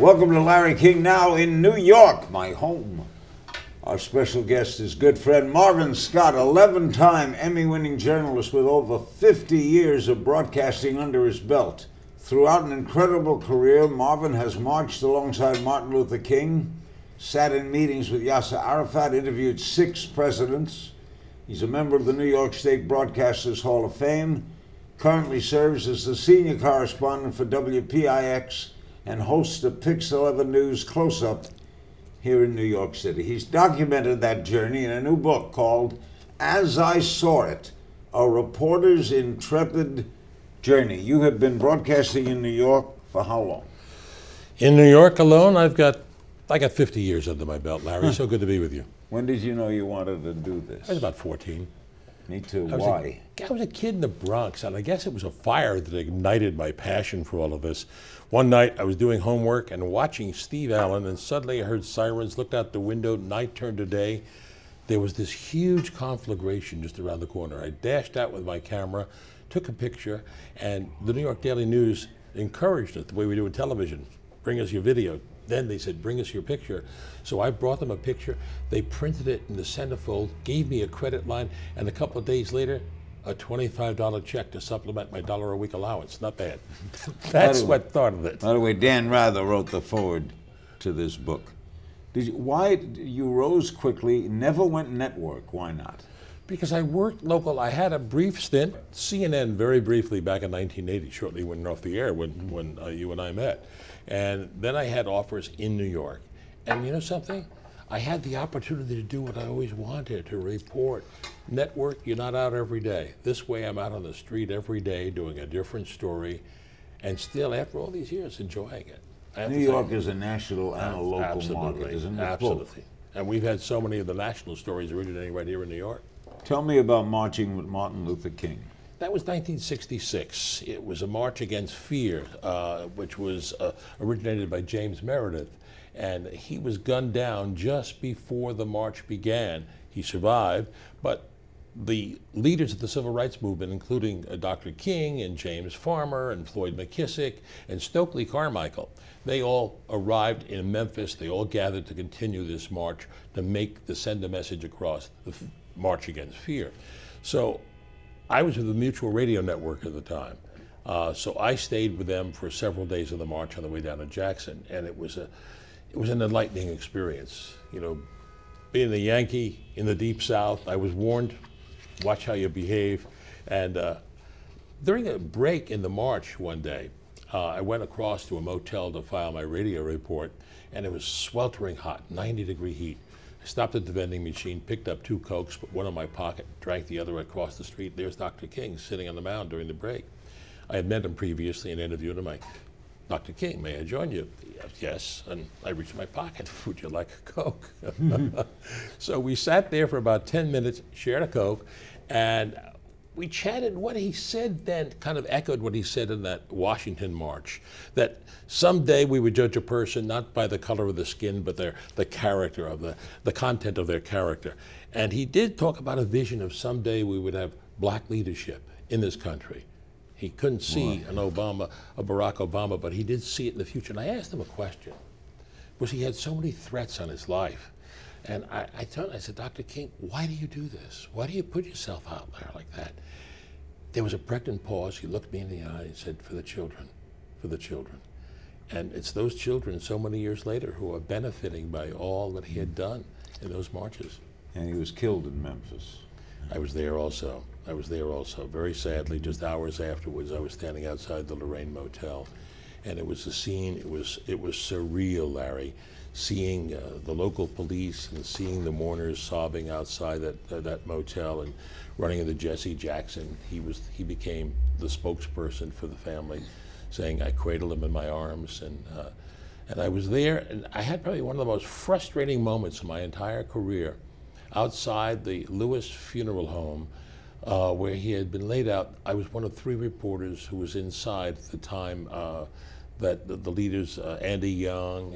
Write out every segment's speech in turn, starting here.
Welcome to Larry King Now in New York, my home. Our special guest is good friend Marvin Scott, 11-time Emmy-winning journalist with over 50 years of broadcasting under his belt. Throughout an incredible career, Marvin has marched alongside Martin Luther King, sat in meetings with Yasser Arafat, interviewed 6 presidents. He's a member of the New York State Broadcasters Hall of Fame, currently serves as the senior correspondent for WPIX and hosts of Pix 11 News Close-Up here in New York City. He's documented that journey in a new book called As I Saw It, A Reporter's Intrepid Journey. You have been broadcasting in New York for how long? In New York alone, I got 50 years under my belt, Larry. So good to be with you. When did you know you wanted to do this? I was about 14. Me too. Why? I was a kid in the Bronx, and I guess it was a fire that ignited my passion for all of this. One night, I was doing homework and watching Steve Allen, and suddenly I heard sirens, looked out the window, night turned to day. There was this huge conflagration just around the corner. I dashed out with my camera, took a picture, and the New York Daily News encouraged it the way we do in television. Bring us your video. Then they said, bring us your picture. So I brought them a picture. They printed it in the centerfold, gave me a credit line, and a couple of days later, a $25 check to supplement my $1 a week allowance. Not bad. That's what started it. By the way, Dan Rather wrote the foreword to this book. Why you rose quickly, never went network? Why not? Because I worked local. I had a brief stint, CNN very briefly back in 1980, shortly when we were off the air when you and I met. And then I had offers in New York. And you know something? I had the opportunity to do what I always wanted, to report. Network, you're not out every day. This way I'm out on the street every day doing a different story and still, after all these years, enjoying it. New York is a national and a local market, isn't it? Absolutely. And we've had so many of the national stories originating right here in New York. Tell me about marching with Martin Luther King. That was 1966. It was a march against fear, which was originated by James Meredith. And he was gunned down just before the march began. He survived, but the leaders of the civil rights movement, including Dr. King and James Farmer and Floyd McKissick and Stokely Carmichael, they all arrived in Memphis. They all gathered to continue this march to send a message across, the march against fear. So I was with the Mutual Radio Network at the time. So I stayed with them for several days of the march on the way down to Jackson, and it was an enlightening experience. You know, being a Yankee in the Deep South, I was warned, watch how you behave. And during a break in the march one day, I went across to a motel to file my radio report, and it was sweltering hot, 90-degree heat. I stopped at the vending machine, picked up 2 Cokes, put one in my pocket, drank the other across the street. There's Dr. King sitting on the mound during the break. I had met him previously and interviewed him. Dr. King, may I join you? Yes, and I reached in my pocket. Would you like a Coke? So we sat there for about 10 minutes, shared a Coke, and we chatted. What he said then kind of echoed what he said in that Washington march, that someday we would judge a person not by the color of the skin, but the character of the content of their character. And he did talk about a vision of someday we would have black leadership in this country. He couldn't see a Barack Obama, but he did see it in the future. And I asked him a question, because he had so many threats on his life. And I told him, I said, Dr. King, why do you do this? Why do you put yourself out there like that? There was a pregnant pause. He looked me in the eye and said, for the children, for the children. And it's those children so many years later who are benefiting by all that he had done in those marches. And he was killed in Memphis. I was there also. Very sadly, just hours afterwards, I was standing outside the Lorraine Motel, and it was a scene, it was surreal, Larry, seeing the local police and seeing the mourners sobbing outside that motel and running into Jesse Jackson. He became the spokesperson for the family, saying, I cradled him in my arms, and I was there, and I had probably one of the most frustrating moments in my entire career outside the Lewis Funeral Home, where he had been laid out. I was one of 3 reporters who was inside at the time that the leaders, Andy Young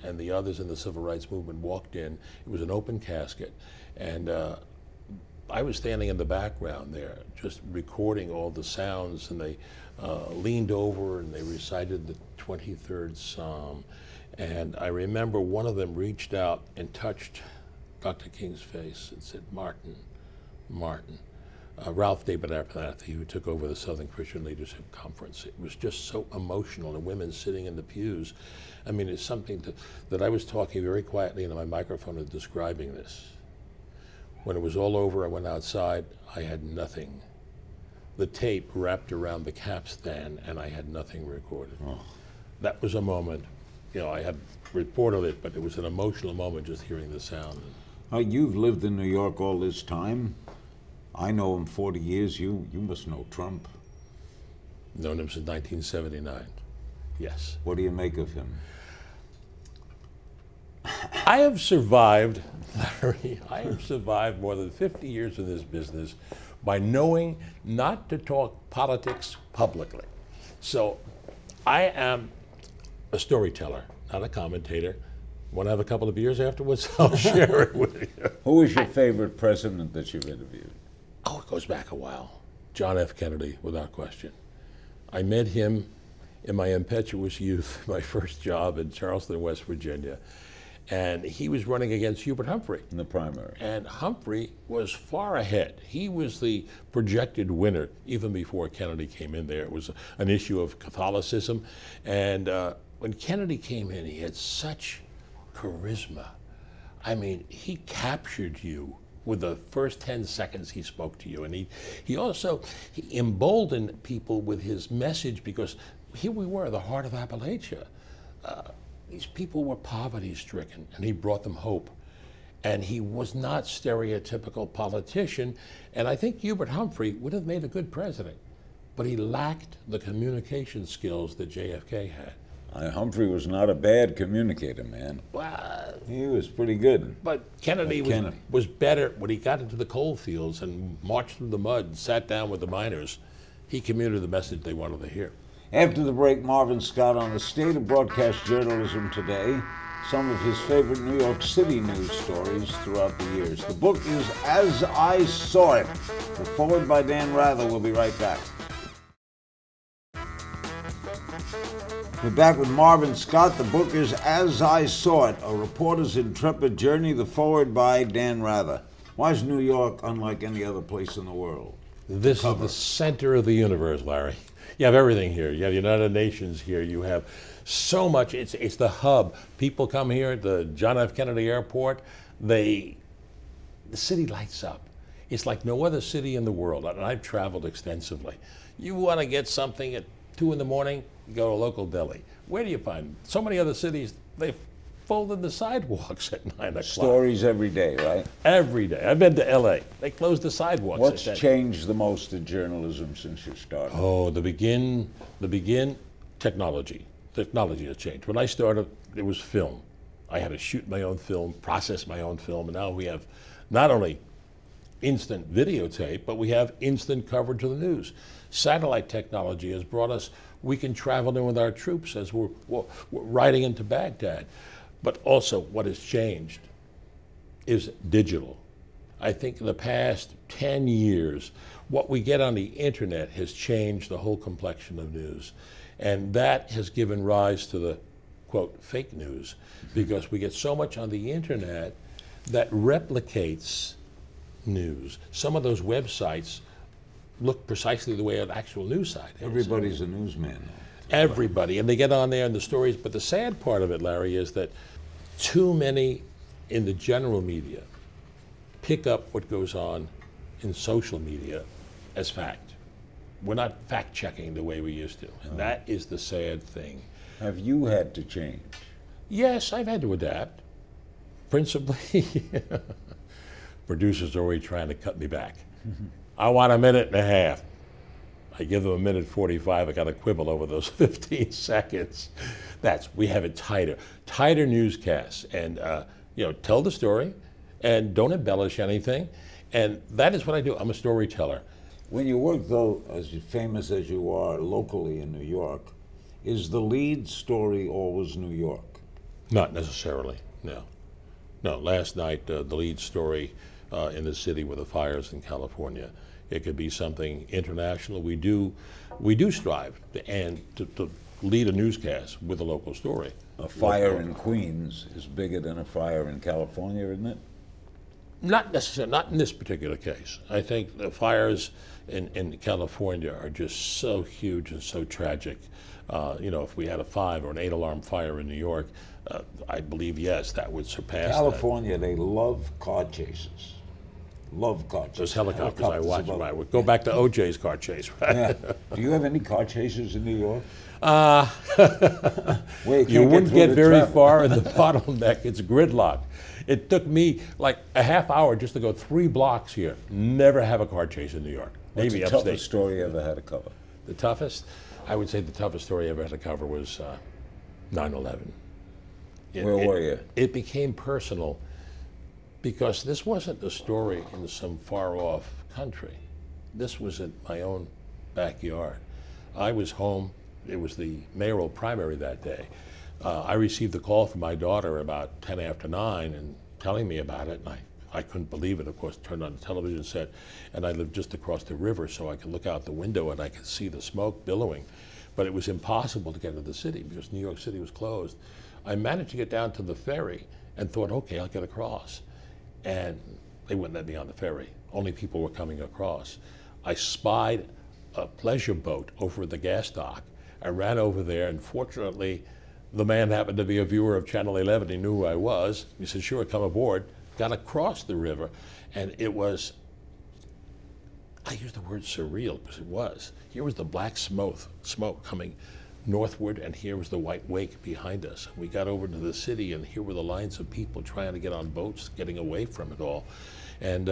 and the others in the civil rights movement, walked in. It was an open casket, and I was standing in the background there, just recording all the sounds, and they leaned over and they recited the 23rd Psalm, And I remember one of them reached out and touched Dr. King's face and said, Martin, Martin. Ralph David Abernathy, who took over the Southern Christian Leadership Conference. It was just so emotional, and women sitting in the pews. I mean, it's something that I was talking very quietly into my microphone and describing this. When it was all over, I went outside. I had nothing. The tape wrapped around the capstan, and I had nothing recorded. Oh. That was a moment. You know, I had reported it, but it was an emotional moment just hearing the sound. You've lived in New York all this time. I know him 40 years. You must know Trump. Known him since 1979. Yes. What do you make of him? I have survived, Larry, I have survived more than 50 years in this business by knowing not to talk politics publicly. So I am a storyteller, not a commentator. Want to have a couple of beers afterwards? I'll share it with you. Who is your favorite president that you've interviewed? Oh, it goes back a while. John F. Kennedy, without question. I met him in my impetuous youth, my first job in Charleston, West Virginia. And he was running against Hubert Humphrey. In the primary. And Humphrey was far ahead. He was the projected winner even before Kennedy came in there. It was an issue of Catholicism. And when Kennedy came in, he had such charisma. I mean, he captured you with the first 10 seconds he spoke to you. And he also emboldened people with his message, because here we were, the heart of Appalachia. These people were poverty-stricken, and he brought them hope. And he was not stereotypical politician. And I think Hubert Humphrey would have made a good president, but he lacked the communication skills that JFK had. Humphrey was not a bad communicator, man. Well, he was pretty good. But Kennedy was better when he got into the coal fields and marched through the mud and sat down with the miners. He communicated the message they wanted to hear. After the break, Marvin Scott on the state of broadcast journalism today, some of his favorite New York City news stories throughout the years. The book is As I Saw It. The forward by Dan Rather. We'll be right back. We're back with Marvin Scott. The book is As I Saw It, a reporter's intrepid journey. The forward by Dan Rather. Why is New York unlike any other place in the world? This is the center of the universe, Larry. You have everything here. You have the United Nations here. You have so much. It's the hub. People come here at the John F. Kennedy Airport. The city lights up. It's like no other city in the world. And I've traveled extensively. You want to get something at 2 in the morning, you go to a local deli. Where do you find so many other cities? They've folded the sidewalks at 9 o'clock. Stories every day, right? Every day. I've been to L.A. They closed the sidewalks. What's changed the most in journalism since you started? Oh, the begin, technology. Technology has changed. When I started, it was film. I had to shoot my own film, process my own film, and now we have not only instant videotape, but we have instant coverage of the news. Satellite technology has brought us, we can travel in with our troops as we're riding into Baghdad. But also what has changed is digital. I think in the past 10 years, what we get on the internet has changed the whole complexion of news. And that has given rise to the, quote, fake news, because we get so much on the internet that replicates news. Some of those websites look precisely the way an actual news site is. Everybody's a newsman now. Everybody, and they get on there in the stories. But the sad part of it, Larry, is that too many in the general media pick up what goes on in social media as fact. We're not fact-checking the way we used to, and that is the sad thing. Have you had to change? Yes, I've had to adapt. Principally, producers are always trying to cut me back. I want 1.5 minutes. I give them 1:45. I got to quibble over those 15 seconds. We have it tighter newscasts, and tell the story, and don't embellish anything, and that is what I do. I'm a storyteller. When you work, though, as famous as you are locally in New York, is the lead story always New York? Not necessarily. No. Last night the lead story in the city were the fires in California. It could be something international. We do strive to lead a newscast with a local story. A fire in Queens is bigger than a fire in California, isn't it? Not necessarily, not in this particular case. I think the fires in California are just so huge and so tragic. If we had a 5 or an 8 alarm fire in New York, I believe, yes, that would surpass California, they love car chases. Love car chases. Those helicopters I watch, I would go back to OJ's car chase, right? Yeah. Do you have any car chases in New York? You wouldn't get very far in the bottleneck. It's gridlock. It took me like a half hour just to go 3 blocks here. Never have a car chase in New York. What's Maybe the upstate. toughest story you ever had to cover? The toughest? I would say the toughest story I ever had to cover was 9/11. Where were you? It became personal because this wasn't a story in some far-off country. This was in my own backyard. I was home. It was the mayoral primary that day. I received a call from my daughter about 10 after 9 and telling me about it, and I couldn't believe it. Of course, turned on the television set, and I lived just across the river, so I could look out the window and I could see the smoke billowing. But it was impossible to get into the city because New York City was closed. I managed to get down to the ferry and thought, okay, I'll get across. And they wouldn't let me on the ferry. Only people were coming across. I spied a pleasure boat over the gas dock. I ran over there, and fortunately, the man happened to be a viewer of Channel 11. He knew who I was. He said, sure, come aboard. Got across the river, and it was, I use the word surreal because it was. Here was the black smoke coming northward, and here was the white wake behind us. We got over to the city, and here were the lines of people trying to get on boats, getting away from it all. And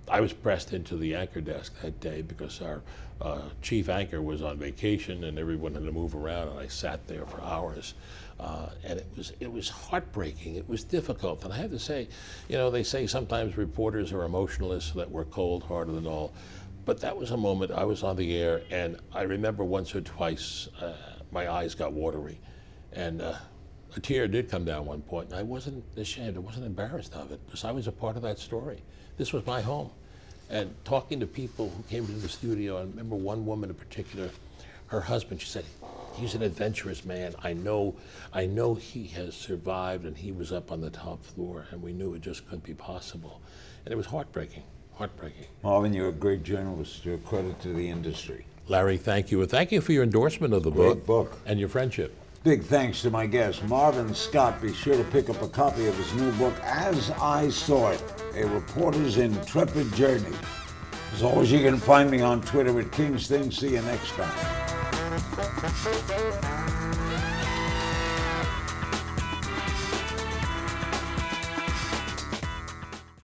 I was pressed into the anchor desk that day because our chief anchor was on vacation and everyone had to move around, and I sat there for hours. And it was heartbreaking. It was difficult. And I have to say, they say sometimes reporters are emotionless, that we're cold-hearted and all. But that was a moment I was on the air, and I remember once or twice my eyes got watery. And a tear did come down one point, and I wasn't ashamed. I wasn't embarrassed of it because I was a part of that story. This was my home. And talking to people who came into the studio, I remember one woman in particular, her husband, she said, he's an adventurous man. I know he has survived, and he was up on the top floor, and we knew it just couldn't be possible. And it was heartbreaking, heartbreaking. Marvin, you're a great journalist. You're a credit to the industry. Larry, thank you. And thank you for your endorsement of the book and your friendship. Big thanks to my guest, Marvin Scott. Be sure to pick up a copy of his new book, As I Saw It, A Reporter's Intrepid Journey. As always, you can find me on Twitter at Kingston. See you next time.